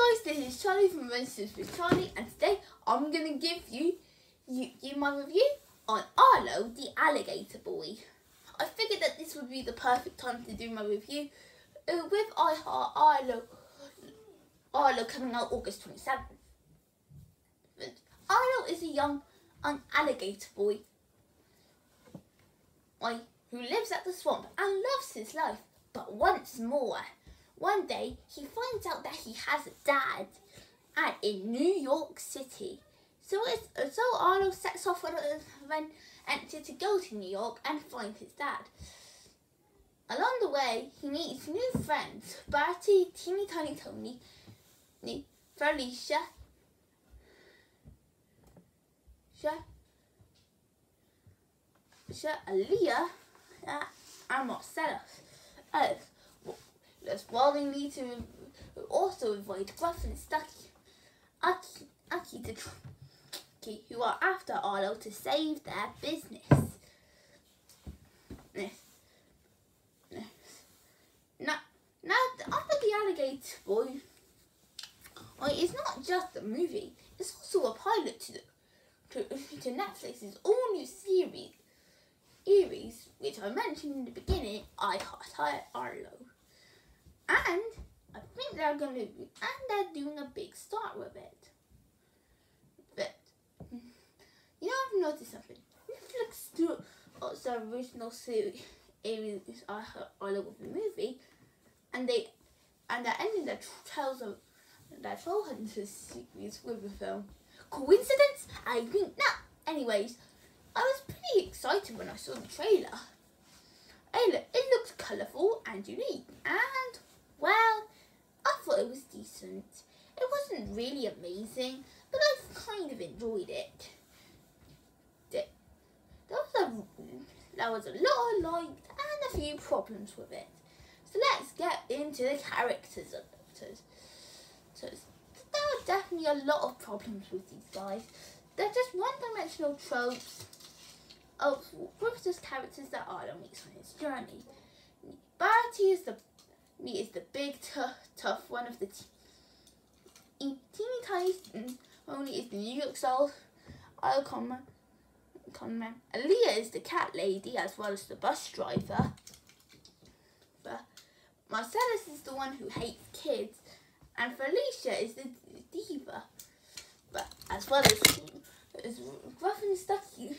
guys, this is Charlie from Adventures with Charlie, and today I'm going to give you my review on Arlo, the alligator boy. I figured that this would be the perfect time to do my review with Arlo coming out August 27th. Arlo is a young alligator boy who lives at the swamp and loves his life, but once more. One day, he finds out that he has a dad in New York City. So Arlo sets off on an adventure to go to New York and find his dad. Along the way, he meets new friends, Bertie, Teeny Tiny Tony, Felicia, Aaliyah, and Marcellus. While they need to also avoid Gruff and Stucky, Aki who are after Arlo to save their business. Now, after the alligator boy, it's not just a movie; it's also a pilot to Netflix's all-new series, which I mentioned in the beginning. I Heart Arlo. And I think they're doing a big start with it. But I've noticed something. Netflix do the original series Arlo with the movie, and they're ending their Troll Hunters series with the film. Coincidence? I think not. Anyways, I was pretty excited when I saw the trailer. It looked colourful and unique, and well, I thought it was decent. It wasn't really amazing, but I kind of enjoyed it. There was a lot I liked and a few problems with it. So let's get into the characters of it. So there are definitely a lot of problems with these guys. They're just one-dimensional tropes of just characters that Arlo meets on his journey. Bertie is the big, tough one of the teeny tiny only is the New York soul. Conman. Aaliyah is the cat lady as well as the bus driver. But Marcellus is the one who hates kids, and Felicia is the diva. But as well as Gruff and Stucky,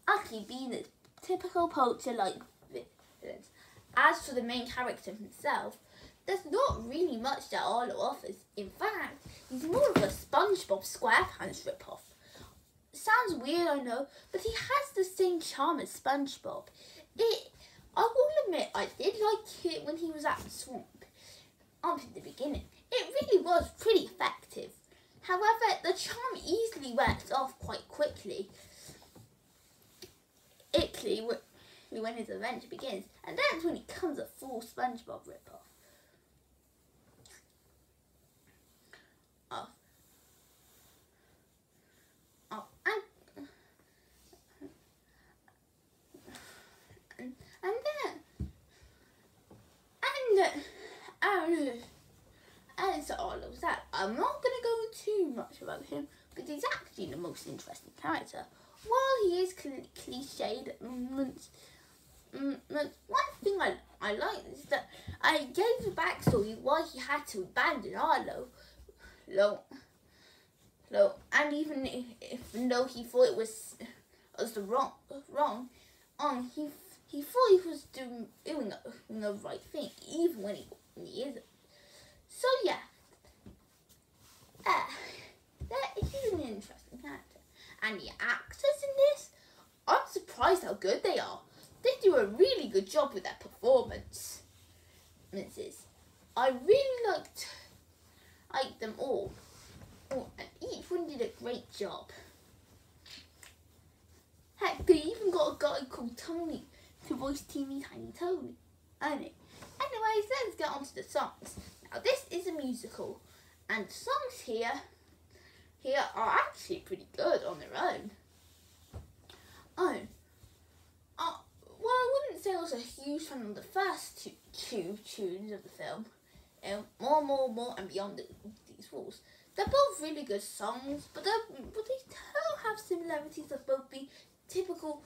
Aki being a typical poacher like villains. As for the main character himself, there's not really much that Arlo offers. In fact, he's more of a SpongeBob SquarePants ripoff. Sounds weird, I know, but he has the same charm as SpongeBob. I will admit, I did like it when he was at the swamp. In the beginning, it really was pretty effective. However, the charm easily wears off quite quickly. When his adventure begins, and that's when he becomes a full SpongeBob ripoff. And so Arlo's that. I'm not going to go too much about him, because he's actually the most interesting character. While he is cliched at moments, one thing I like is that I gave the backstory why he had to abandon Arlo. And even though he thought it was the wrong, he thought he was doing the right thing, even when he isn't. So yeah, he's an interesting character. And the actors in this, I'm surprised how good they are. They do a really good job with their performances. I really liked them all. And each one did a great job. Heck, they even got a guy called Tony to voice Teeny Tiny Tony. Anyways, let's get on to the songs. Now, this is a musical, and the songs here are actually pretty good on their own. Well, I wouldn't say I was a huge fan of the first two tunes of the film. More, and Beyond these Falls. They're both really good songs, but they don't have similarities of both being typical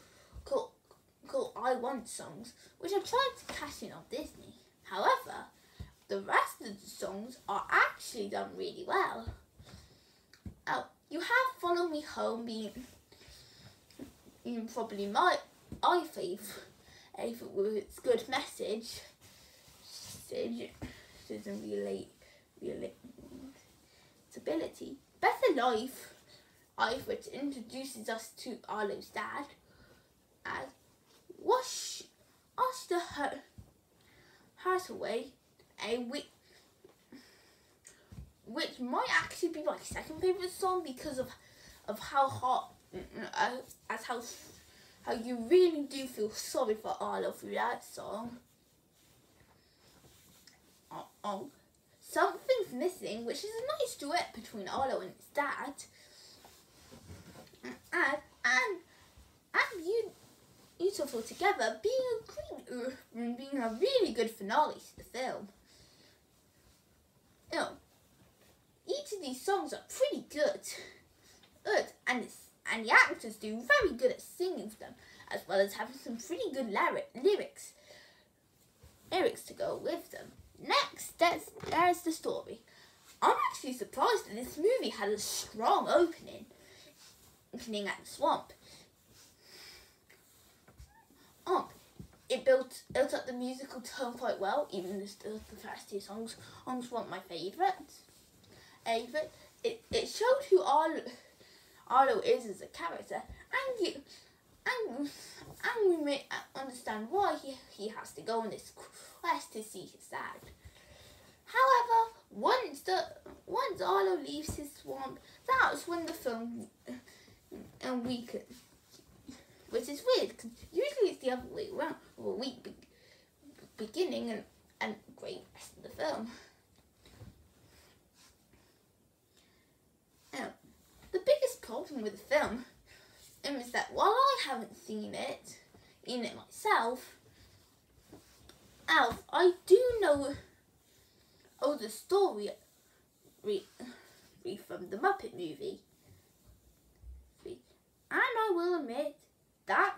I Want songs, which I tried to cash in on Disney. However, the rest of the songs are actually done really well. You have Follow Me Home being probably my favourite with its good message. Doesn't relate stability. Better Life, which introduces us to Arlo's dad, as Wash the Heart Away, which might actually be my second favourite song because of how hot, how you really do feel sorry for Arlo through that song. Something's Missing, which is a nice duet between Arlo and his dad, and Beautiful Together being a really good finale to the film. Each of these songs are pretty good, and the actors do very good at singing them, as well as having some pretty good lyrics to go with them. Next, there's the story. I'm actually surprised that this movie had a strong opening at the swamp. It built up the musical tone quite well, even the first two songs weren't my favourites. It showed who Arlo is as a character, and we may understand why he has to go on this quest to see his dad. However, once Arlo leaves his swamp, that's when the film weakens. Which is weird, because usually it's the other way around, with a weak beginning and great rest of the film. The biggest problem with the film is that while I haven't seen it myself, I do know the story from the Muppet movie. And I will admit that,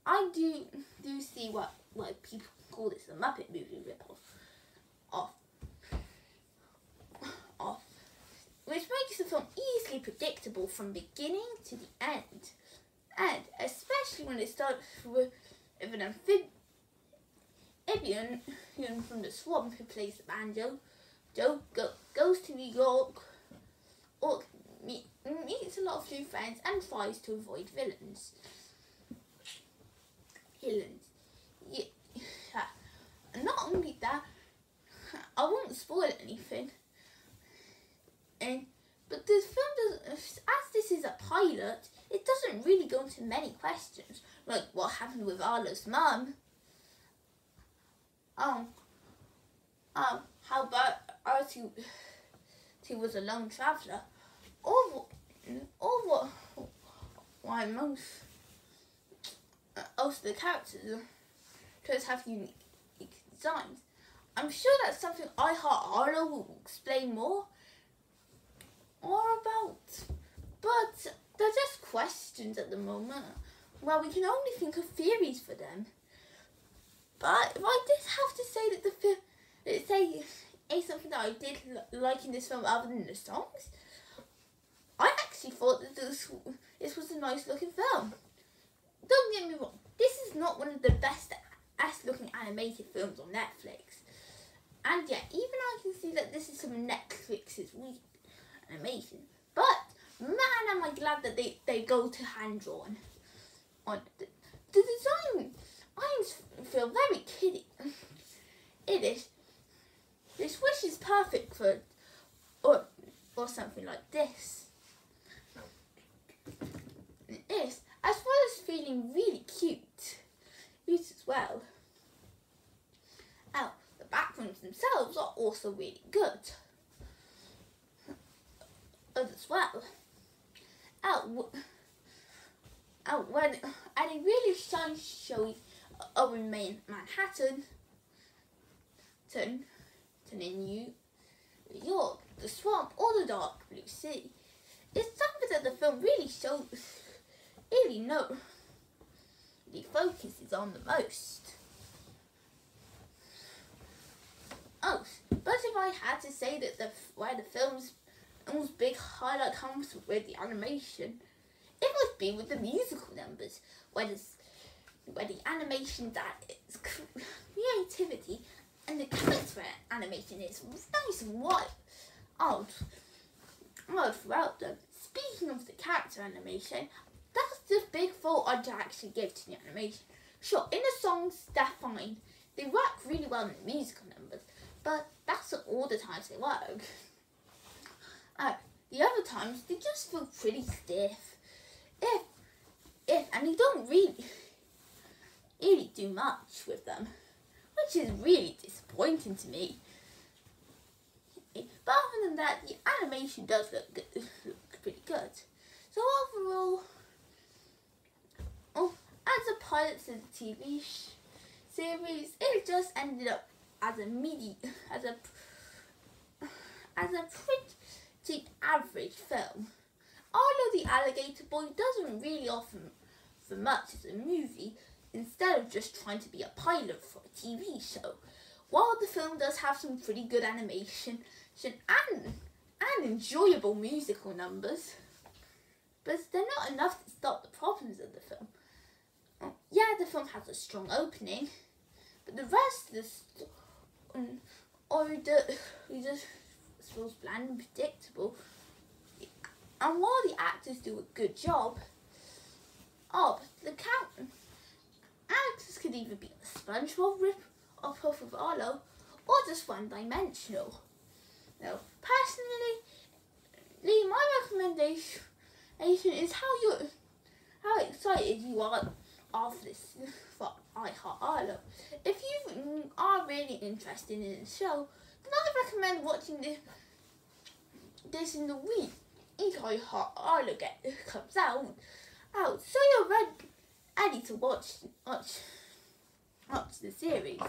I do see why people call this the Muppet movie ripoff, which makes the film easily predictable from beginning to the end, and especially when it starts with an amphibian from the swamp who plays the banjo. Joe goes to New York, or meets a lot of new friends and tries to avoid villains. Yeah. Not only that, I won't spoil anything. But this film as this is a pilot, it doesn't really go into many questions, like what happened with Arlo's mum. How about Artie was a lone traveller, or why most of the characters have unique designs. I'm sure that's something I Heart Arlo will explain more about, but they're just questions at the moment. Well, we can only think of theories for them. But if I did have to say that say something that I did like in this film other than the songs, I actually thought that this was a nice looking film. Don't get me wrong, this is not one of the best looking animated films on Netflix. And yeah, even I can see that this is some of Netflix's weak animation. But man, am I glad that they go to hand drawn. On the design, I feel very kiddie. It is. This wish is perfect for or something like this. It is, as well as feeling really cute as well. The backgrounds themselves are also really good as well. And it really shines showy in Manhattan. mountain in New York, the swamp, or the dark blue sea. It's something that the film really focuses on the most. Oh, but if I had to say that where the film's big highlight comes with the animation, it would be with the musical numbers, where the animation, that its creativity and the character animation is nice and wild throughout them. Speaking of the character animation, that's the big fault I'd actually give to the animation. Sure, in the songs they're fine, they work really well in the musical numbers, but that's not all the times they work. The other times they just feel pretty stiff. And they don't really do much with them, which is really disappointing to me. But other than that, the animation does look pretty good. So overall, as a pilot to the TV series, it just ended up as a pretty average film. Arlo the Alligator Boy doesn't really offer much as a movie, instead of just trying to be a pilot for a TV show. While the film does have some pretty good animation and enjoyable musical numbers, but they're not enough to stop the problems of the film. Yeah, the film has a strong opening, but the rest of the just feels bland and predictable. And while the actors do a good job, the actors could either be a SpongeBob rip-off of Arlo, or just one-dimensional. Now, personally, my recommendation is how excited you are for I Heart Arlo. If you are really interested in the show, then I recommend watching this in the week I Heart Arlo comes out, so you're ready to watch the series.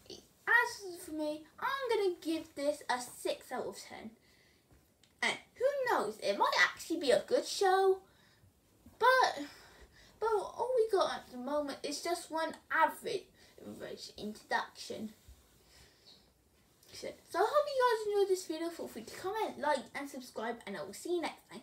As for me, I'm gonna give this a 6 out of 10. And who knows, it might actually be a good show, but all we got at the moment is just one average introduction. So I hope you guys enjoyed this video. Feel free to comment, like and subscribe, and I will see you next time.